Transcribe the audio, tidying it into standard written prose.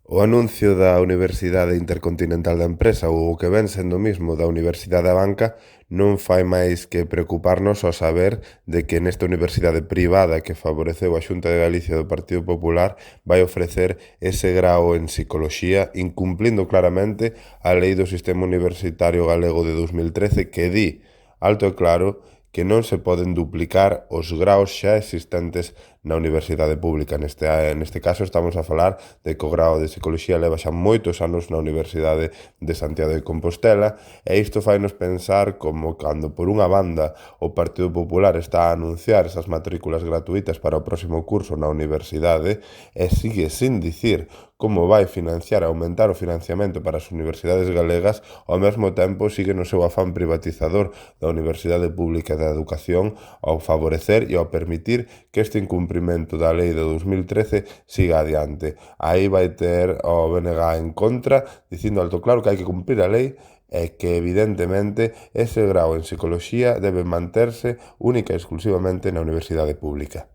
O anuncio da Universidade Intercontinental da Empresa ou o que ven sendo o mismo da Universidade da Banca non fai máis que preocuparnos ao saber de que nesta universidade privada que favoreceu a Xunta de Galicia do Partido Popular vai ofrecer ese grao en Psicoloxía incumplindo claramente a lei do sistema universitario galego de 2013 que di, alto e claro, que non se poden duplicar os graos xa existentes na universidade pública. Neste caso estamos a falar de que o grao de Psicoloxía leva xa moitos anos na Universidade de Santiago de Compostela e isto fainos pensar como cando por unha banda o Partido Popular está a anunciar esas matrículas gratuitas para o próximo curso na universidade e sigue sin dicir como vai financiar e aumentar o financiamento para as universidades galegas, ao mesmo tempo sigue no seu afán privatizador da Universidade Pública e da Educación ao favorecer e ao permitir que este incumprimento da lei de 2013 siga adiante. Aí vai ter o BNG en contra, dicindo alto claro que hai que cumprir a lei e que, evidentemente, ese grao en Psicoloxía debe manterse única e exclusivamente na Universidade Pública.